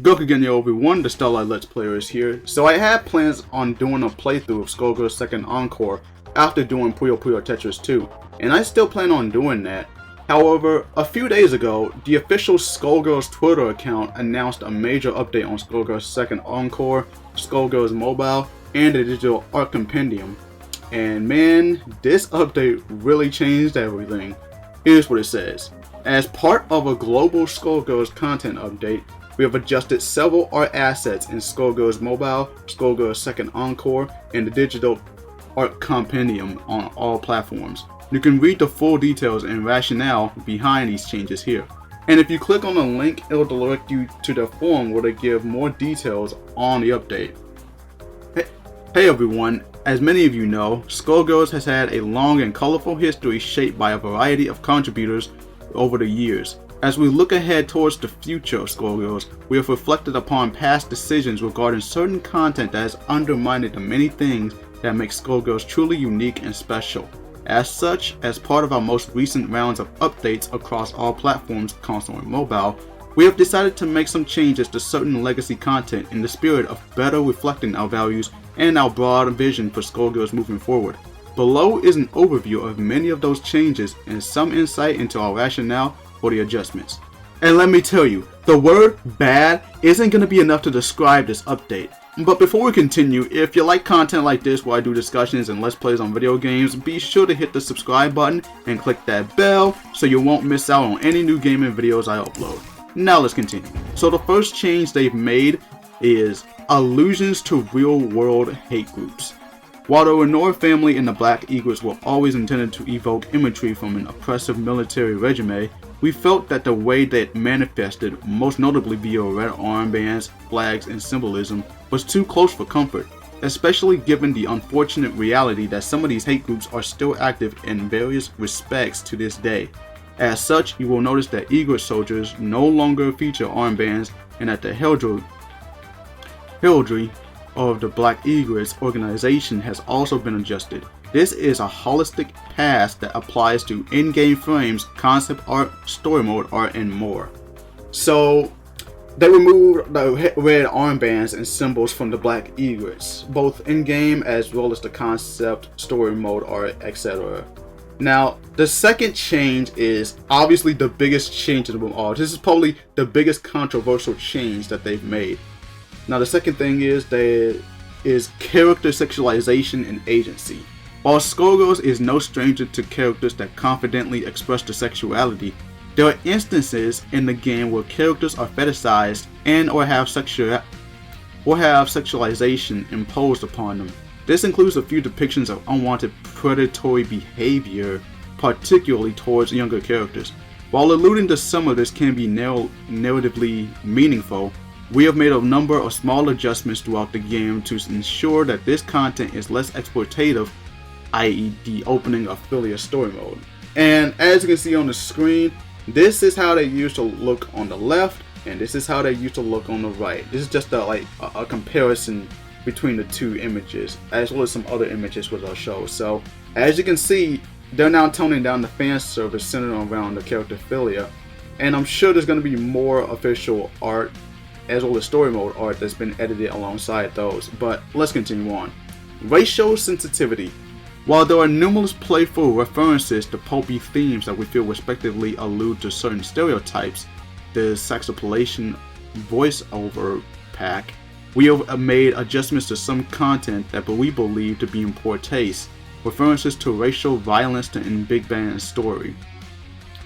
Goku again, yo everyone, the Starlight Let's Player is here. So I had plans on doing a playthrough of Skullgirls' second encore after doing Puyo Puyo Tetris 2, and I still plan on doing that. However, a few days ago, the official Skullgirls Twitter account announced a major update on Skullgirls' second encore, Skullgirls Mobile, and the digital art compendium. And man, this update really changed everything. Here's what it says. As part of a global Skullgirls content update, we have adjusted several art assets in Skullgirls Mobile, Skullgirls Second Encore, and the digital art compendium on all platforms. You can read the full details and rationale behind these changes here. And if you click on the link, it will direct you to the forum where they give more details on the update. Hey everyone, as many of you know, Skullgirls has had a long and colorful history shaped by a variety of contributors over the years. As we look ahead towards the future of Skullgirls, we have reflected upon past decisions regarding certain content that has undermined the many things that make Skullgirls truly unique and special. As such, as part of our most recent rounds of updates across all platforms, console and mobile, we have decided to make some changes to certain legacy content in the spirit of better reflecting our values and our broad vision for Skullgirls moving forward. Below is an overview of many of those changes and some insight into our rationale for the adjustments. And let me tell you, the word bad isn't going to be enough to describe this update. But before we continue, if you like content like this where I do discussions and let's plays on video games, be sure to hit the subscribe button and click that bell so you won't miss out on any new gaming videos I upload. Now let's continue. So the first change they've made is allusions to real world hate groups. While the Renora family and the Black Eagles were always intended to evoke imagery from an oppressive military regime, we felt that the way that manifested, most notably via red armbands, flags, and symbolism, was too close for comfort, especially given the unfortunate reality that some of these hate groups are still active in various respects to this day. As such, you will notice that Egret soldiers no longer feature armbands and that the heraldry of the Black Egrets organization has also been adjusted. This is a holistic pass that applies to in-game frames, concept art, story mode art, and more. So they removed the red armbands and symbols from the Black Egrets, both in-game as well as the concept, story mode art, etc. Now, the second change is obviously the biggest change of them all. This is probably the biggest controversial change that they've made. Now, the second thing is character sexualization and agency. While Skullgirls is no stranger to characters that confidently express their sexuality, there are instances in the game where characters are fetishized and or have sexualization imposed upon them. This includes a few depictions of unwanted predatory behavior, particularly towards younger characters. While alluding to some of this can be narratively meaningful, we have made a number of small adjustments throughout the game to ensure that this content is less exploitative, i.e. the opening affiliate story mode. And as you can see on the screen, this is how they used to look on the left, and this is how they used to look on the right. This is just a comparison between the two images, as well as some other images which I'll show. So as you can see, they're now toning down the fan service centered around the character Philia, and I'm sure there's going to be more official art as well as story mode art that's been edited alongside those. But let's continue on. Racial sensitivity. While there are numerous playful references to pulpy themes that we feel respectively allude to certain stereotypes, the sexapellation voiceover pack, we have made adjustments to some content that we believe to be in poor taste, references to racial violence in Big Band's story.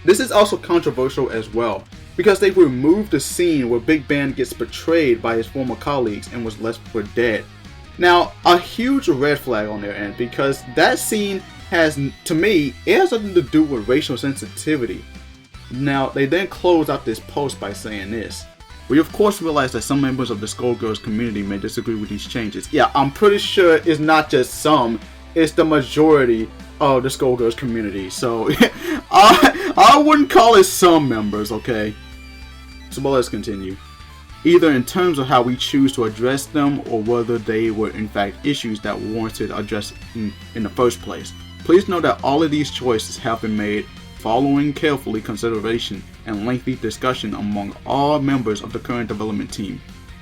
This is also controversial as well, because they removed the scene where Big Band gets betrayed by his former colleagues and was left for dead. Now, a huge red flag on their end, because that scene has, to me, it has nothing to do with racial sensitivity. Now, they then close out this post by saying this. We of course realize that some members of the Skullgirls community may disagree with these changes. Yeah, I'm pretty sure it's not just some, it's the majority of the Skullgirls community. So, I wouldn't call it some members, okay? So, but let's continue. Either in terms of how we choose to address them or whether they were in fact issues that warranted addressing in the first place. Please know that all of these choices have been made following carefully consideration and lengthy discussion among all members of the current development team.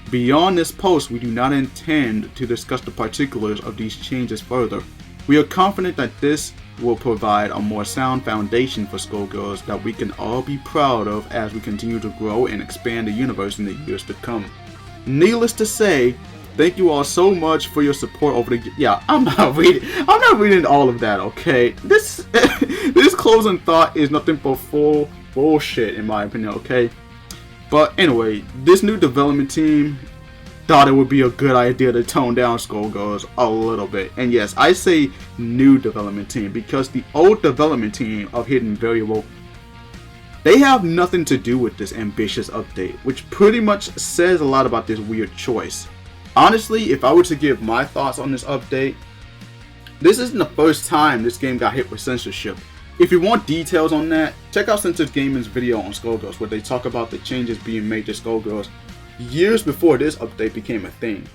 Beyond this post, we do not intend to discuss the particulars of these changes further. We are confident that this will provide a more sound foundation for Skullgirls that we can all be proud of as we continue to grow and expand the universe in the years to come. Needless to say, thank you all so much for your support over the... Yeah, I'm not reading all of that, okay? This closing thought is nothing but full bullshit in my opinion, okay? But anyway, this new development team thought it would be a good idea to tone down Skullgirls a little bit. And yes, I say new development team because the old development team of Hidden Variable, they have nothing to do with this ambitious update, which pretty much says a lot about this weird choice. Honestly, if I were to give my thoughts on this update, this isn't the first time this game got hit with censorship. If you want details on that, check out Censored Gaming's video on Skullgirls where they talk about the changes being made to Skullgirls years before this update became a thing.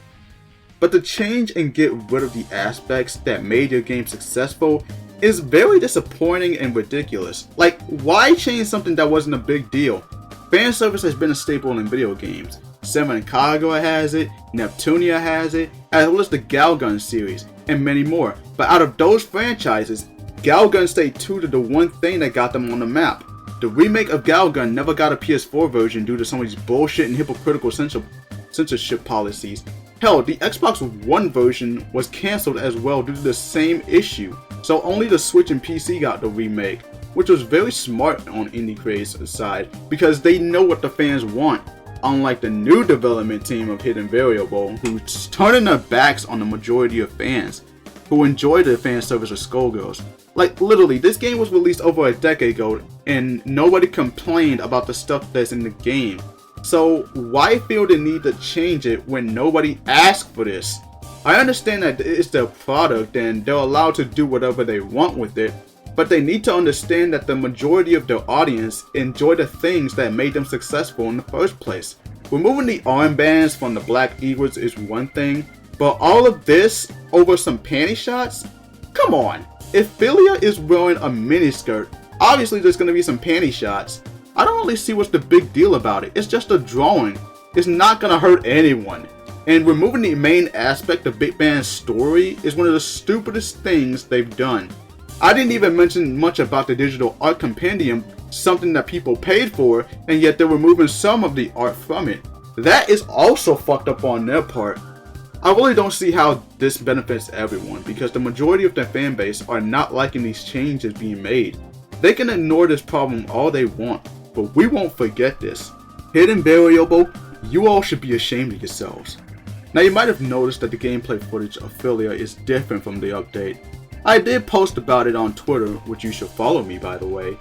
But to change and get rid of the aspects that made your game successful is very disappointing and ridiculous. Like, why change something that wasn't a big deal? Fan service has been a staple in video games. Seven Kagura has it, Neptunia has it, as well as the Galgun series, and many more. But out of those franchises, Galgun stayed true to the one thing that got them on the map. The remake of Galgun never got a PS4 version due to some of these bullshit and hypocritical censorship policies. Hell, the Xbox One version was cancelled as well due to the same issue. So only the Switch and PC got the remake, which was very smart on indie creators' side because they know what the fans want. Unlike the new development team of Hidden Variable, who's turning their backs on the majority of fans who enjoy the fan service of Skullgirls. Like, literally, this game was released over a decade ago and nobody complained about the stuff that's in the game. So why feel the need to change it when nobody asked for this? I understand that it's their product and they're allowed to do whatever they want with it, but they need to understand that the majority of their audience enjoy the things that made them successful in the first place. Removing the armbands from the Black Eagles is one thing, but all of this over some panty shots? Come on! If Philia is wearing a miniskirt, obviously there's gonna be some panty shots. I don't really see what's the big deal about it. It's just a drawing. It's not gonna hurt anyone. And removing the main aspect of Big Band's story is one of the stupidest things they've done. I didn't even mention much about the digital art compendium, something that people paid for, and yet they're removing some of the art from it. That is also fucked up on their part. I really don't see how this benefits everyone because the majority of their fan base are not liking these changes being made. They can ignore this problem all they want, but we won't forget this. Hidden Variable, you all should be ashamed of yourselves. Now you might have noticed that the gameplay footage of Philia is different from the update. I did post about it on Twitter, which you should follow me by the way,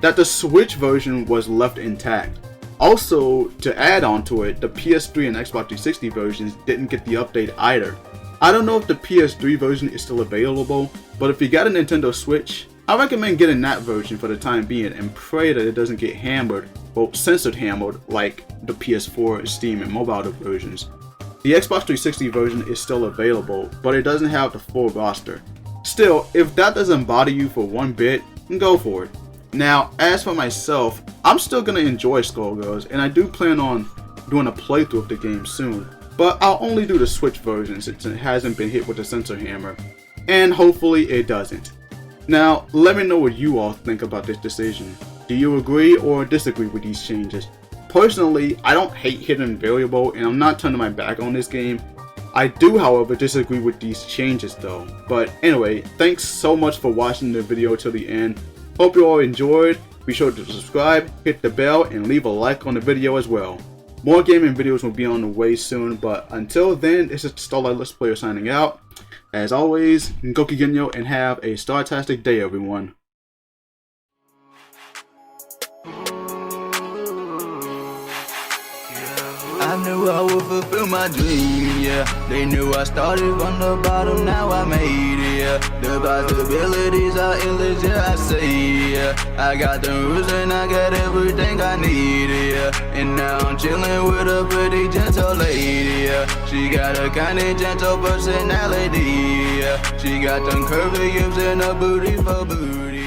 that the Switch version was left intact. Also, to add on to it, the PS3 and Xbox 360 versions didn't get the update either. I don't know if the PS3 version is still available, but if you got a Nintendo Switch, I recommend getting that version for the time being and pray that it doesn't get hammered, well, censored hammered like the PS4, Steam, and mobile versions. The Xbox 360 version is still available, but it doesn't have the full roster. Still, if that doesn't bother you for one bit, then go for it. Now, as for myself, I'm still going to enjoy Skullgirls, and I do plan on doing a playthrough of the game soon, but I'll only do the Switch version since it hasn't been hit with the censor hammer, and hopefully it doesn't. Now, let me know what you all think about this decision. Do you agree or disagree with these changes? Personally, I don't hate Hidden Variable, and I'm not turning my back on this game. I do, however, disagree with these changes though. But anyway, thanks so much for watching the video till the end. Hope you all enjoyed. Be sure to subscribe, hit the bell, and leave a like on the video as well. More gaming videos will be on the way soon, but until then, this is the Starlight Let's Player signing out. As always, Goki Genyo, and have a star-tastic day, everyone. I knew I would fulfill my dream, yeah. They knew I started from the bottom, now I made it, yeah. The possibilities are endless, yeah, I say, yeah. I got the roots and I got everything I need, yeah. And now I'm chilling with a pretty gentle lady, yeah. She got a kinda gentle personality, yeah. She got them curvy hips and a booty for booty.